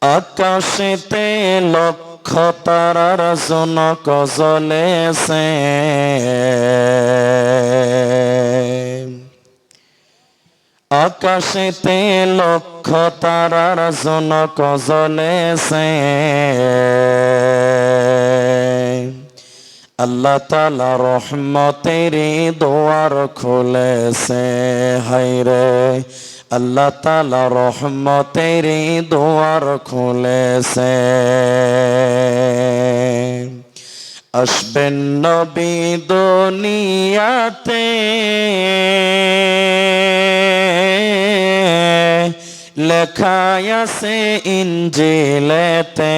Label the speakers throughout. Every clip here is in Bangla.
Speaker 1: আকাশেতে লক্ষ তারার জনক জ্বলেছে, আকাশেতে লক্ষ তারার জনক জ্বলেছে। আল্লাহ তাআলা রহমতের দুয়ার খুলেছে, হায়রে আল্লাহ তাআলা রহমতের দুয়ার খুলেছে। আসবেন নবী দুনিয়াতে, লেখা আছে ইনজিলেতে।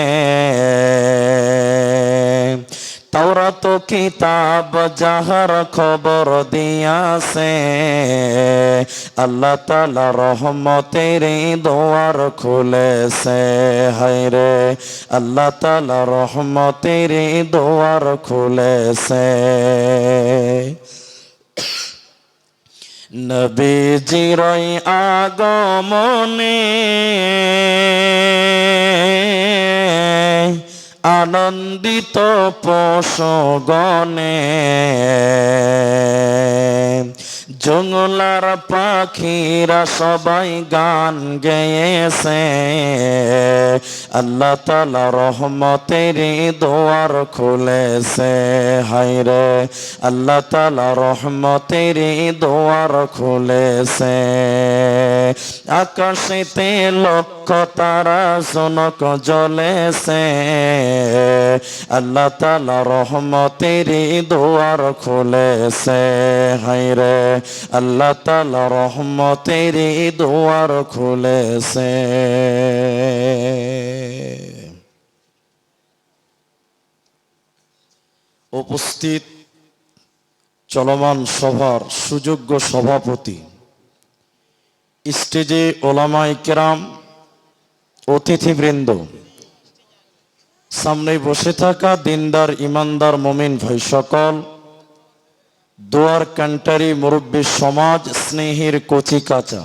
Speaker 1: তাওরাত কিতাব যাহার খবর দিয়াছে, আল্লাহ তাআলা রহমতের দুয়ার খুলেছে, হায়রে আল্লাহ তাআলা রহমতের দুয়ার খুলেছে। নবীজির আগমনে আনন্দিত পশুগণে, জঙ্গলার পাখিরা সবাই গান গেয়েছে। আল্লাহ তাআলা রহমতের দুয়ার খুলেছে, হায়রে আল্লাহ তাআলা রহমতের দুয়ার খুলেছে। আকাশেতে লক্ষ তারা জনক জ্বলেছে, আল্লাহ তাআলা রহমতের দুয়ার খুলেছে, হায়রে আল্লাহ তাআলা রহমতের দুয়ার খুলেছে। উপস্থিত চলমান সভার সুযোগ্য সভাপতি, স্টেজে ওলামায়ে কেরাম, অতিথিবৃন্দ, সামনে বসে থাকা দিনদার ইমানদার মুমিন ভাই সকল, দোয়ার কান্টারি মুরব্বী সমাজ, স্নেহের কচি কাঁচা,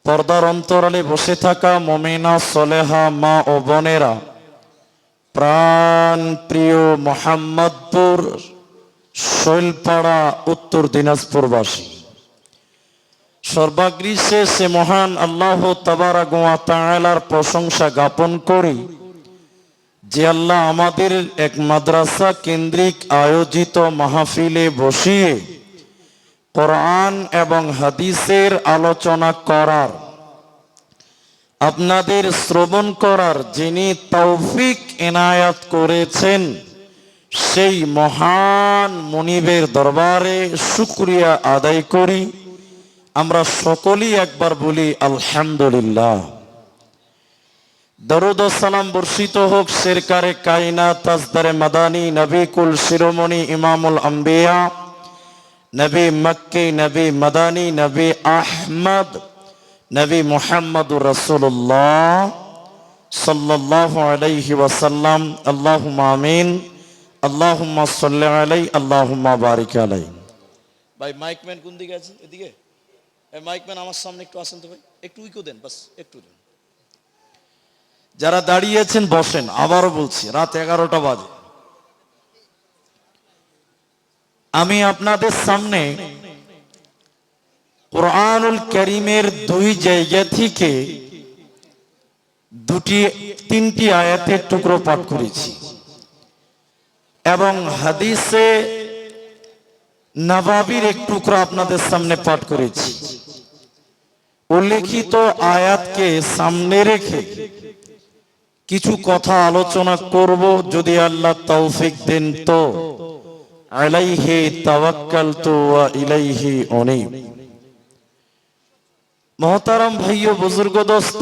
Speaker 1: পর্দার অন্তরালে বসে থাকা মুমিনা সলেহা মা ও বোনেরা, প্রাণ প্রিয় মোহাম্মদপুর শৈলপাড়া উত্তর দিনাজপুরবাসী, সর্বাগ্রীষে সে মহান আল্লাহ তাবারক ওয়া তাআলার প্রশংসা জ্ঞাপন করি যে আল্লাহ আমাদের এক মাদ্রাসা কেন্দ্রিক আয়োজিত মাহফিলে বসিয়ে কোরআন এবং হাদিসের আলোচনা করার, আপনাদের শ্রবণ করার যিনি তৌফিক এনায়াত করেছেন, সেই মহান মুনিবের দরবারে শুকরিয়া আদায় করি। আমরা সকলেই একবার বলি আলহামদুলিল্লাহ। দরুদ ও সালাম বর্ষিত হোক সরকারে কায়নাত তাজদারে মাদানী নবী কুল শিরোমণি ইমামুল আম্বিয়া নবী মক্কি নবী মাদানী নবী আহমদ নবী মুহাম্মদুর রাসূলুল্লাহ সাল্লাল্লাহু আলাইহি ওয়াসাল্লাম। আল্লাহুম্মা আমিন। আল্লাহুম্মা সাল্লি আলাইহি আল্লাহুম্মা বারিক আলাইহি। ভাই মাইকম্যান কোন দিকে আছে? এদিকে। এই মাইকম্যান আমার সামনে একটু আসেন তো ভাই, একটু উইকো দেন, বাস একটু দেন। যারা দাঁড়িয়েছেন বসেন, আবারও বলছি রাত 11টা বাজে। আমি আপনাদের সামনে কুরআনুল কারীমের দুই জায়গা থেকে তিনটি আয়াতের টুকরো পাঠ করেছি এবং হাদিসে নবাবির এক টুকরো আপনাদের সামনে পাঠ করেছি। উল্লেখিত আয়াতকে সামনে রেখে কিছু কথা আলোচনা করব, যদি আল্লাহ তৌফিক দেন তো। আলাইহি তাওয়াক্কালতু ওয়া ইলাইহি উনীব। মহতারাম ভাই ও বুজুর্গ দোস্ত,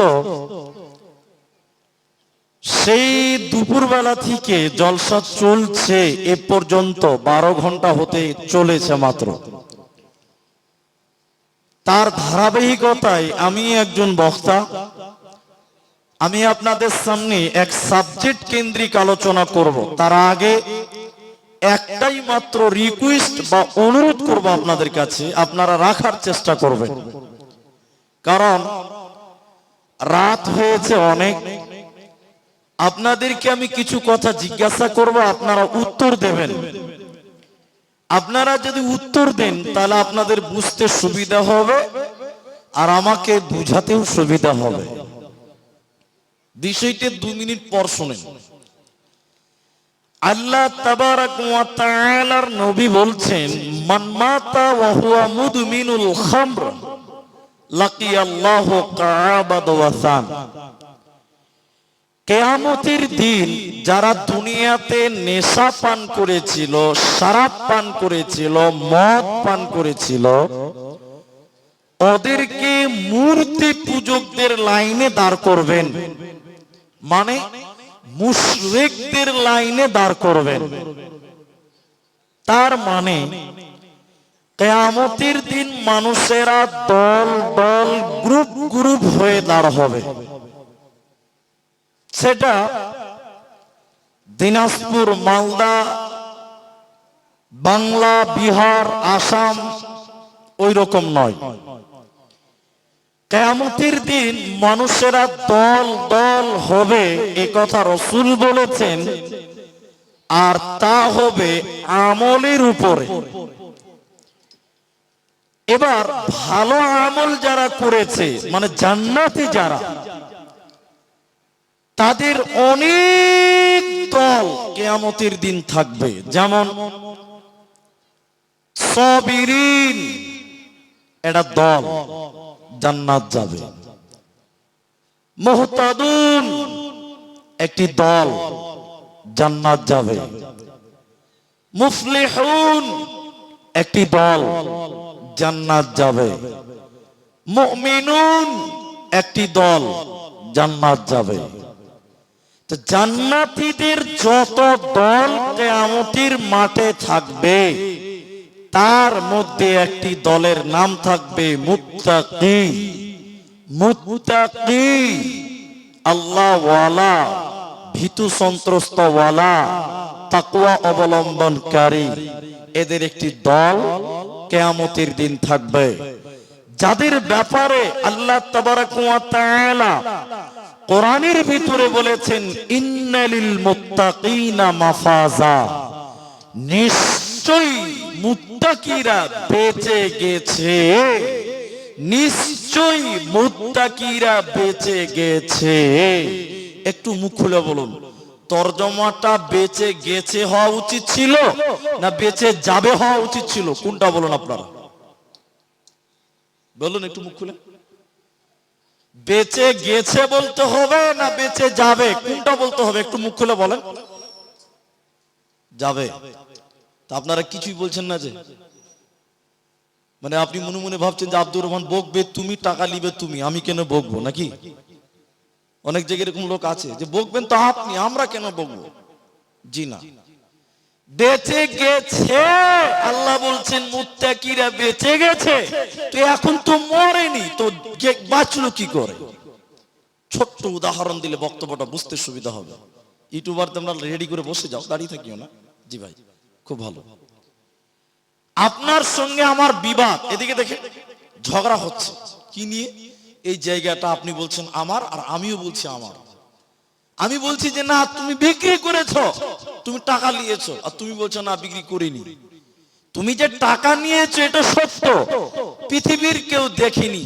Speaker 1: সেই দুপুরবেলা থেকে জলসা চলছে, এ পর্যন্ত 12 ঘন্টা হতে চলেছে মাত্র। তার ধারাবাহিকতায় আমি একজন বক্তা, আমি আপনাদের সামনে এক সাবজেক্ট কেন্দ্রিক আলোচনা করব। তার আগে একটাই মাত্র রিকোয়েস্ট বা অনুরোধ করব আপনাদের কাছে, আপনারা রাখার চেষ্টা করবেন। কারণ রাত হয়েছে অনেক, আপনাদেরকে আমি কিছু কথা জিজ্ঞাসা করব, আপনারা উত্তর দেবেন। আপনারা যদি উত্তর দেন তাহলে আপনাদের বুঝতে সুবিধা হবে আর আমাকে বুঝাতেও সুবিধা হবে। বিষয়টি 2 মিনিট পর শুনেন। আল্লাহ তাবারাক ওয়া তাআলার নবী বলছেন, মান মাতা ওয়া হুয়া মুদমিনুল খামর লাকিয়াল্লাহু কা'বাদ ওয়াসান। কিয়ামতের দিন যারা দুনিয়াতে নেশা পান করেছিল, শরাব পান করেছিল, মদ পান করেছিল, ওদেরকে মূর্তি পূজকদের লাইনে দাঁড় করবেন, মানে মুশরিকদের লাইনে দাঁড় করবেন। তার মানে কিয়ামতের দিন মানুষেরা দল দল গ্রুপ গ্রুপ হয়ে দাঁড় হবে। সেটা দিনাজপুর, মালদা, বাংলা, বিহার, আসাম ওই রকম নয়। কিয়ামতের দিন মানুষেরা দল দল হবে, এ কথা রাসূল বলেছেন, আর তা হবে আমলের উপরে। এবার ভালো আমল যারা করেছে, মানে জান্নাতি যারা, তাদের অনেক দল কিয়ামতের দিন থাকবে। যেমন সাবিরিন, এটা দল জান্নাত যাবে। মুহতাদুন, একটি দল জান্নাত যাবে। মুফলিহুন, একটি দল জান্নাত যাবে। মুমিনুন, একটি দল জান্নাত যাবে। তো জান্নাতীদের যত দল কিয়ামতের মাঠে থাকবে, তার মধ্যে একটি দলের নাম থাকবে মুত্তাকি। মুত্তাকি, আল্লাহ ওয়ালা, ভীতু সন্ত্রস্ত ওয়ালা, তাকওয়া অবলম্বনকারী, এদের একটি দল কিয়ামতের দিন থাকবে, যাদের ব্যাপারে আল্লাহ তাবারাক ওয়া তাআলা কোরআনের ভিতরে বলেছেন, ইন্নালিল মুত্তাকিনা মাফাজা, নিশ্চয়ই মুত্তাকিরা বেঁচে গেছে, নিশ্চয়ই মুত্তাকিরা বেঁচে গেছে। একটু মুখ খুলে বলুন, তরজমাটা বেঁচে গেছে হওয়া উচিত ছিল না বেঁচে যাবে হওয়া উচিত ছিল? কোনটা বলুন আপনারা, বলুন একটু মুখ খুলে। বেঁচে গেছে বলতে হবে না বেঁচে যাবে, কোনটা বলতে হবে? একটু মুখ খুলে বলেন। যাবে। তা আপনারা কিছুই বলছেন না, যে মানে আপনি মনে মনে ভাবছেন যে আব্দুর রহমান বকবে তুমি, টাকা নিবে তুমি, আমি কেন বকবো নাকি? অনেক জায়গায় এরকম লোক আছে যে বকবেন তো আপনি, আমরা কেন বকবো? জি না, বেঁচে গেছে। আল্লাহ বলছেন মুত্তাকিরা বেঁচে গেছে, তো এখন তো মরেনি, তো বাঁচলো কি করে? ছোট্ট উদাহরণ দিলে বক্তব্যটা বুঝতে সুবিধা হবে। ইউটিউবার তোমরা রেডি করে বসে যাও, দাঁড়িয়ে থাকিও না। জি ভাই, খুব ভালো। আপনার সঙ্গে আমার বিবাদ, এদিকে দেখে ঝগড়া হচ্ছে কি নিয়ে? এই জায়গাটা আপনি বলছেন আমার, আর আমিও বলছি আমার। আমি বলছি যে না তুমি বিক্রি করেছো, তুমি টাকা নিয়েছো, আর তুমি বলছো না বিক্রি করিনি। তুমি যে টাকা নিয়েছো এটা সত্য, পৃথিবীর কেউ দেখেনি।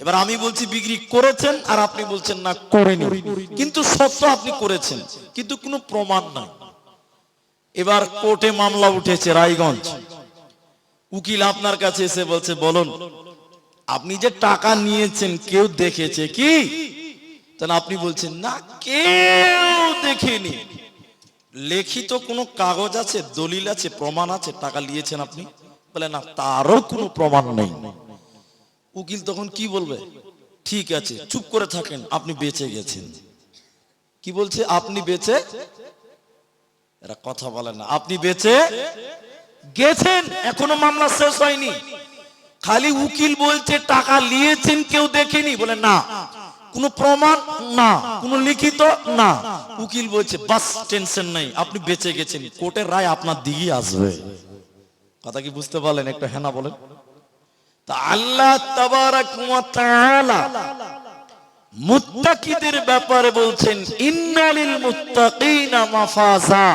Speaker 1: এবার আমি বলছি বিক্রি করেছেন, আর আপনি বলছেন না করেনি, কিন্তু সত্য আপনি করেছেন, কিন্তু কোনো প্রমাণ নাই। এবার কোর্টে মামলা উঠেছে রায়গঞ্জ, উকিল আপনার কাছে এসে বলছে বলুন আপনি যে টাকা নিয়েছেন কেউ দেখেছে কি? তাহলে আপনি বলছেন না কেউ দেখেনি। লিখিত কোনো কাগজ আছে, দলিল আছে, প্রমাণ আছে টাকা নিয়েছেন আপনি? বলে না তারও কোনো প্রমাণ নেই। উকিল তখন কি বলবে? ঠিক আছে চুপ করে থাকেন, আপনি বেঁচে গেছেন। কি বলছে? আপনি বেঁচে, এরা কথা বলে না, আপনি বেঁচে গেছেন। এখনো মামলা শেষ হয়নি, খালি উকিল বলছে টাকা নিয়েছেন কেউ দেখেনি। বলে না কোনো প্রমাণ না, কোনো লিখিত না। উকিল বলছে বাস টেনশন নাই, আপনি বেঁচে গেছেন, কোর্টের রায় আপনার দিকে আসবে। কথা কি বুঝতে পারলেন? একটু হ্যাঁ না বলেন। তা আল্লাহ তাবারাক ওয়া তাআলা মুত্তাকিদের ব্যাপারে বলছেন ইন্নালিল মুত্তাকিনা মাফাজা,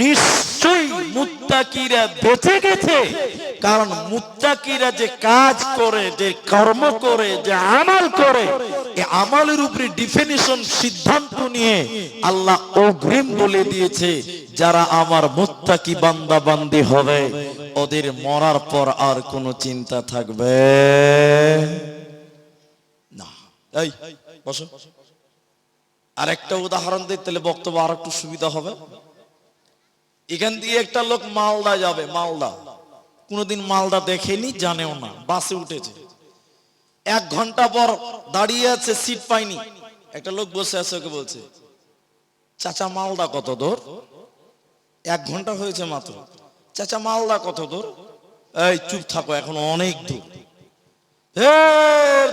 Speaker 1: নিশ্চয়ই মুত্তাকিরা বেঁচে গেছে। কারণ মুত্তাকিরা যে কাজ করে, যে কর্ম করে, যে আমল করে, এই আমলের উপরে ডেফিনিশন সিদ্ধান্ত নিয়ে আল্লাহ অগ্রিম বলে দিয়েছে, যারা আমার মুত্তাকি বান্দা বান্দি হবে ওদের মরার পর আর কোনো চিন্তা থাকবে না। এই বসো, আরেকটা উদাহরণ দিই, তাহলে বক্তব্য আর একটু সুবিধা হবে। এখান দিয়ে একটা লোক মালদা যাবে, মালদা কোনোদিন মালদা দেখেনি, জানেও না, বাসে উঠেছে, 1 ঘন্টা পর দাঁড়িয়ে আছে, সিট পাইনি। একটা লোক বসে আছে, ওকে বলছে, চাচা মালদা কত দূর? 1 ঘন্টা হয়েছে মাত্র। চাচা মালদা কত দূর? এই চুপ থাকো, এখন অনেক দূর।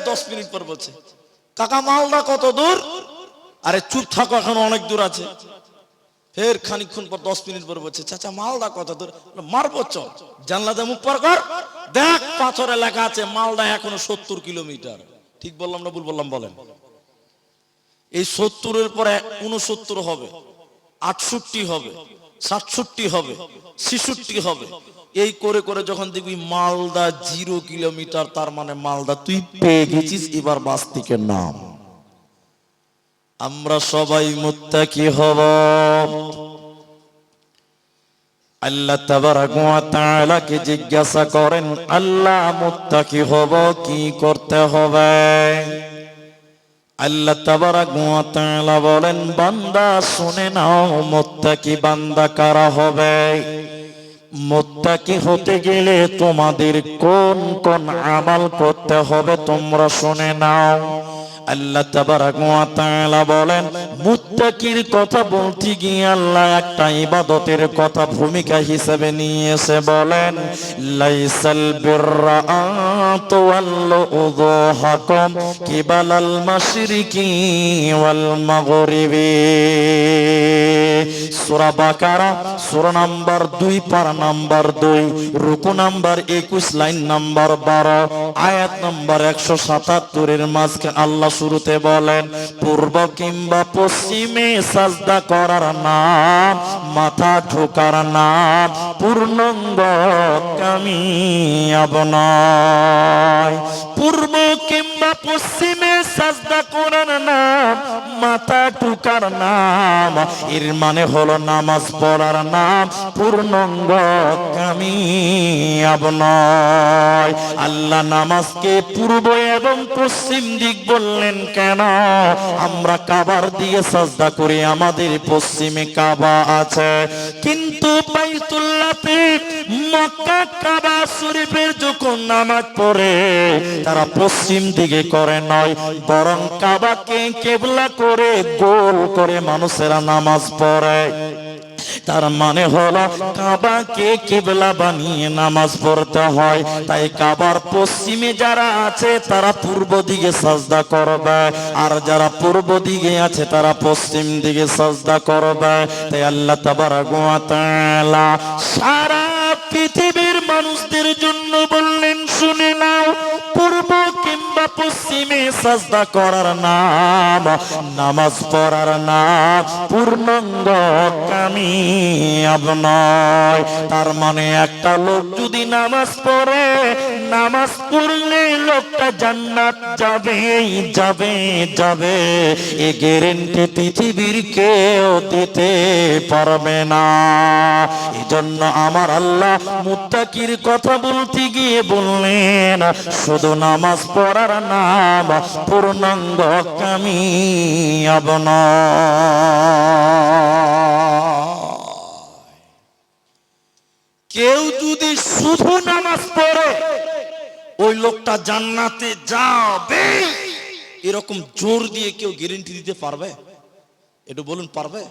Speaker 1: 10 মিনিট পর বলছে, কাকা মালদা কত দূর? আরে চুপ থাকো, এখন অনেক দূর আছে। ফের খানিকক্ষণ পর 10 মিনিট পর বলছে, চাচা মালদা কত দূর? মারবো, চল জানলাতে মুখ পার কর, দেখ পাথরে লেখা আছে মালদা এখনো 70 কিলোমিটার। ঠিক বললাম না ভুল বললাম বলেন? এই 70-এর পরে 69 হবে, 68 হবে, 67 হবে, 66 হবে, এই করে করে যখন দেখবি মালদা 0 কিলোমিটার, তার মানে মালদা তুই পেয়ে গেছিস, এবার বাস থেকে নাম। আমরা সবাই মুত্তাকি হব। আল্লাহ তাবারাক ওয়া তাআলা কে জিজ্ঞাসা করেন, আল্লাহ মুত্তাকি হব কি করতে হবে? আল্লাহ তাবারাক ওয়া তাআলা বলেন, বান্দা শুনে নাও, মুত্তাকি বান্দা কারা হবে? মুত্তাকি হতে গেলে তোমাদের কোন কোন আমল করতে হবে তোমরা শুনে নাও। আল্লাহ তাবারাক ওয়া তাআলা বলেন, মুত্তাকির কথা বলতে গিয়ে আল্লাহ একটা ইবাদতের কথা ভূমিকা হিসেবে নিয়েছে। বলেন, লাইসাল বিররা আতুওয়াল্লু উযুহাকুম কিবালাল মাশরিকি ওয়াল মাগরিবি। সূরা বাকারা সূরা নাম্বার 2 পারা নাম্বার 2, রুকু নাম্বার 21, লাইন নাম্বার 12, আয়াত নাম্বার 177 এর মাঝখানে আল্লাহ শুরুতে বলেন, পূর্ব কিংবা পশ্চিমে সাজদা করার নাম, মাথা ঠোকার নাম পূর্ণাঙ্গ কামিয়াব নয়। পূর্ব কিংবা পশ্চিমে সাজদা করার নাম, মাথা ঠোকার নাম, এর মানে হলো নামাজ পড়ার নাম পূর্ণাঙ্গ কামিয়াব নয়। আল্লাহ নামাজকে পূর্ব এবং পশ্চিম দিক বললেন কেন? আমরা কাবার দিয়ে সাজদা করি, আমাদের পশ্চিমে কাবা আছে, কিন্তু বাইতুল্লাহতে মক্কা কাবা শরীফের যখন নামাজ পড়ে তারা পশ্চিম দিকে করে নয়, বরং কাবাকে কিবলা করে গোল করে মানুষেরা নামাজ পড়ে। তার মানে হলো কাবাকে কিবলা বানিয়ে নামাজ পড়তে হয়। তাই কাবার পশ্চিমে যারা আছে তারা পূর্ব দিকে সাজদা করবে, আর যারা পূর্ব দিকে আছে তারা পশ্চিম দিকে সাজদা করবে। তাই আল্লাহ তাবারাক ওয়া তাআলা সারা পৃথিবীর মানুষদের জন্য বললেন, শুনে নাও, পূর্ব কিংবা পশ্চিমে সাজদা করার নাম, নামাজ পড়ার নাম পূর্ণাঙ্গ কামিয়াব নয়। তার মানে একটা লোক যদি নামাজ পড়ে, নামাজ পড়লে লোকটা জান্নাত যাবে যাবে যাবে, এ গ্যারান্টি পৃথিবীর কেউ দিতে পারবে না। এজন্য আমার আল্লাহ মুত্তাকির কথা বলতে গিয়ে বললেন, শুধু নামাজ পড়ার নাম পূর্ণাঙ্গ কামিয়াব নয়। কেউ যদি শুধু নামাজ পড়ে ওই লোকটা জান্নাতে যাবে, এরকম জোর দিয়ে কেউ গ্যারান্টি দিতে পারবে? একটু বলুন, পারবে?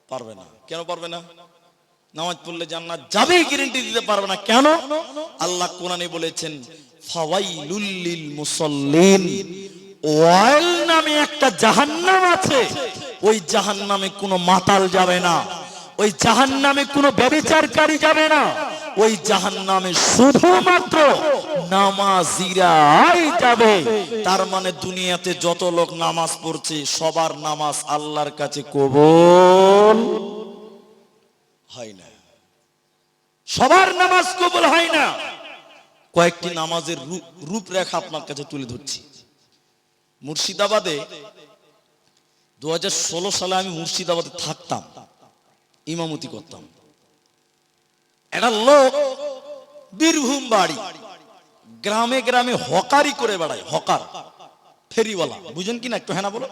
Speaker 1: পারবে না। কেন পারবে না? নামাজ পড়লে জান্নাত যাবে গ্যারান্টি দিতে পারবে না। কেন? আল্লাহ কোরআনে বলেছেন, ফাওয়াইলুল লিল মুসাল্লিন, ওয়াইল নামে একটা জাহান্নাম আছে, ওই জাহান্নামে কোনো মাতাল যাবে না, ওই জাহান্নামে কোনো ব্যভিচারকারী যাবে না,
Speaker 2: ওই জাহান্নামে শুধুমাত্র নামাজিরাই যাবে। তার মানে দুনিয়াতে যত লোক নামাজ পড়ছে সবার নামাজ আল্লাহর কাছে কবুল হয় না, সবার নামাজ কবুল হয় না। কয়েকটি নামাজের রূপরেখা আপনার কাছে তুলে ধরছি। মুর্শিদাবাদে 2016 সালে আমি মুর্শিদাবাদে থাকতাম, ইমামতি করতাম। একটা লোক বীরভূম বাড়ি, গ্রামে গ্রামে হকারি করে বেড়ায়, হকার ফেরিওয়ালা, বুঝেন কিনা একটু হ্যাঁ না বলো।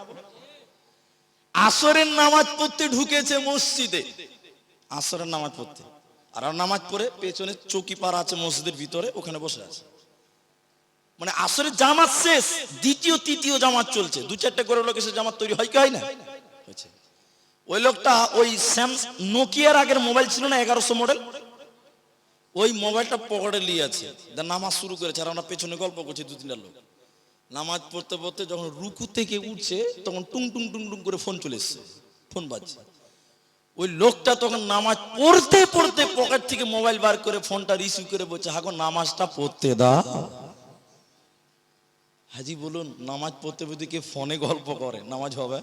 Speaker 2: আসরের নামাজ পড়তে ঢুকেছে মসজিদে, আসরের নামাজ পড়তে, আর নামাজ পড়ে পেছনে চৌকি পাড়া আছে মসজিদের ভিতরে, ওখানে বসে আছে। মানে আসরের জামাত শেষ, দ্বিতীয় তৃতীয় জামাত চলছে, দু চারটে করে লোক এসে জামাত তৈরি হয় কি হয় না? হয়েছে। ওই লোকটা ওই নোকিয়ার আগের মোবাইল ছিল না 1100 মডেল, ওই মোবাইলটা পকেটে নিয়ে আছে, নামাজ শুরু করেছে। আর আমরা পেছনে গল্প করছি, দু তিনটা লোক নামাজ পড়তে পড়তে যখন রুকু থেকে উঠছে তখন টুং টুং টুং টুং করে ফোন চলে এসছে, ফোন বাজছে। ওই লোকটা তখন নামাজ পড়তে পড়তে পকেট থেকে মোবাইল বার করে ফোনটা রিসিভ করে বলছে, হাগো নামাজটা পড়তে দাও। হাজি বলুন, নামাজ পড়তে পড়তে কে ফোনে গল্প করে, নামাজ হবে?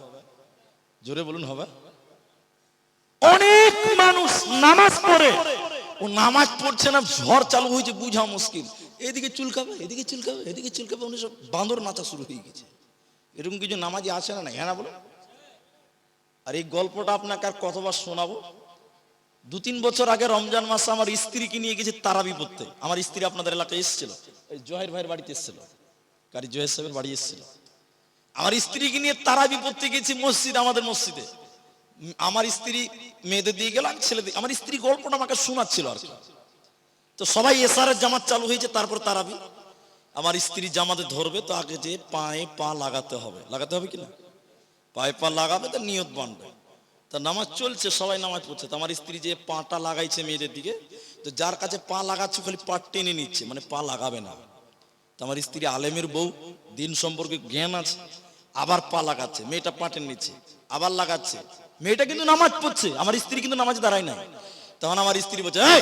Speaker 2: জোরে বলুন হবে? অনেক মানুষ নামাজ পড়ে, ও নামাজ পড়ছে না, ঝড় চালু হয়েছে, বুঝা মুশকিল। এদিকে চুলকাবে, এদিকে চুলকাবে, এদিকে চুলকাবে, উনি সব বাঁদর নাচা শুরু হয়ে গেছে। এরকম কিছু নামাজি আছে না? হ্যাঁ না বলো। আর এই গল্পটা আপনাকে আর কতবার শোনাবো। 2-3 বছর আগে রমজান মাসে আমার স্ত্রীকে নিয়ে গেছে তারাবি পড়তে। আমার স্ত্রী আপনাদের এলাকায় এসেছিল, এই জহের ভাইয়ের বাড়িতে এসেছিল, কারি জহের সাহেবের বাড়ি এসেছিল। আমার স্ত্রীকে নিয়ে তারাবি পড়তে গেছি মসজিদ, আমাদের মসজিদে। আমার স্ত্রী মেয়েদের দিয়ে গেল, আমি ছেলে দিয়ে। আমার স্ত্রী গল্পটা আমাকে শোনাচ্ছিল আর কি। তো সবাই এসারের জামাত চালু হয়েছে, তারপর তারাবি। আমার স্ত্রী জামাতে ধরবে, তো আগে যে পায়ে পা লাগাতে হবে, লাগাতে হবে কিনা, পায়ে পা লাগাবে, তো নিয়ত বানবে। তা নামাজ চলছে, সবাই নামাজ পড়ছে। তো আমার স্ত্রী যে পাটা লাগাইছে মেয়েদের দিকে, তো যার কাছে পা লাগাচ্ছে খালি পা টেনে নিচ্ছে, মানে পা লাগাবে না। তো আমার স্ত্রী আলেমের বউ, দিন সম্পর্কে জ্ঞান আছে, আবার পা লাগাচ্ছে, মেয়েটা পা টেনে নিচ্ছে, আবার লাগাচ্ছে। মেয়েটা কিন্তু নামাজ পড়ছে, আমার স্ত্রী কিন্তু নামাজে দাঁড়ায় না। তখন আমার স্ত্রী বলছে, এই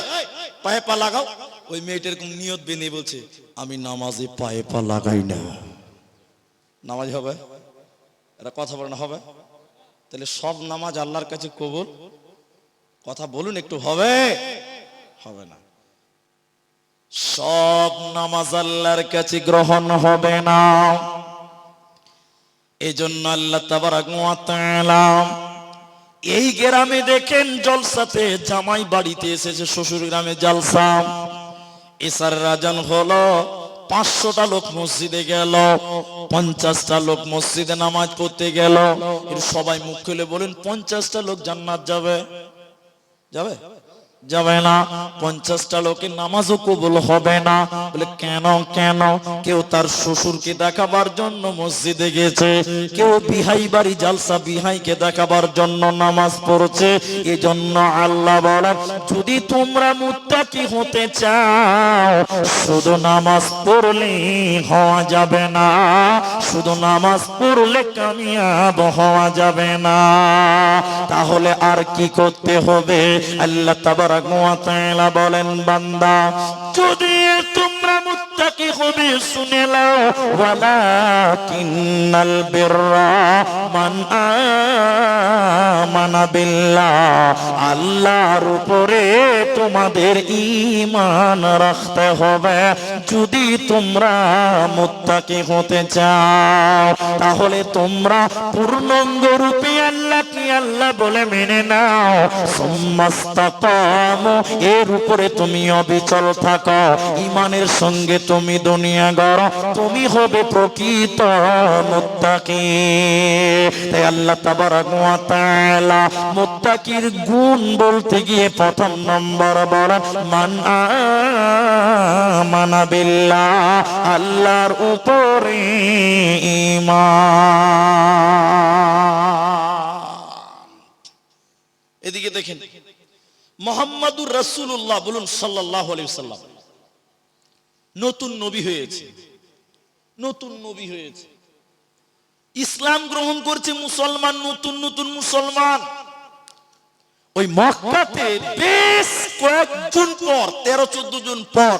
Speaker 2: পায়ে পা লাগাও। ওই মেয়েটা এরকম নিয়ত বেঁধে বলছে, আমি নামাজে পায়ে পা লাগাই না। নামাজ হবে? এটা কথা বলে না হবে? তাহলে সব নামাজ আল্লাহর কাছে কবুল? কথা বলুন একটু, হবে? হবে না। সব নামাজ আল্লাহর কাছে গ্রহণ হবে না। এই জন্য আল্লাহ তাবারাক ওয়া তাআলা এই গ্রামে দেখেন জলসাতে, জামাই বাড়িতে এসেছে, শ্বশুর গ্রামে জালসা, এসার রাজান হলো, 500টা লোক মসজিদে গেল, 50টা লোক মসজিদে নামাজ পড়তে গেল। এর সবাই মুখ খুলে বলেন, 50টা লোক জান্নাত যাবে? যাবে? যাবে না। 50টা লোকের নামাজও কবুল হবে না। বলে কেন? কেন? কেউ তার শ্বশুরকে দেখাবার জন্য মসজিদে গেছে, কেউ বিহাই বাড়ি জালসা, বিহাইকে দেখাবার জন্য নামাজ পড়ছে। এজন্য আল্লাহ বলেন, যদি তোমরা মুত্তাকি হতে চাও, শুধু নামাজ পড়লে হওয়া যাবে না, শুধু নামাজ পড়লে কামিয়াব হওয়া যাবে না। তাহলে আর কি করতে হবে? আল্লাহ তাবারাক ওয়া তাআলা বলেন, বান্দা যদি তোমরা মুত্তাকি হবে, শুনে নাও, ওয়ালাকিন্নাল বিররা মান আমানা বিল্লাহ, আল্লাহর উপরে তোমাদের ঈমান রাখতে হবে। যদি তোমরা মুত্তাকি হতে চাও, তাহলে তোমরা পূর্ণাঙ্গ রূপে আল্লাহকে আল্লাহ বলে মেনে নাও। সুম্মাস্তাকামু, এর উপরে তুমি অবিচল থাকো, ঈমানের সঙ্গে তুমি দুনিয়া গড়ো, তুমি হবে প্রকৃত মুত্তাকি। তাই আল্লাহ তাবারাক ওয়া তাআলা মুত্তাকির গুণ বলতে গিয়ে প্রথম নম্বর বলেন, মান আমানা বিল্লাহ, আল্লাহর উপরে ঈমান। এদিকে দেখেন, মুহাম্মাদুর রাসূলুল্লাহ বলুন সাল্লাল্লাহু আলাইহি ওয়াসাল্লাম নতুন নবী হয়েছে, নতুন নবী হয়েছে, ইসলাম গ্রহণ করছে মুসলমান, নতুন নতুন মুসলমান। ওই মক্কাতে বেশ কয়েকজন পর 13-14 জন পর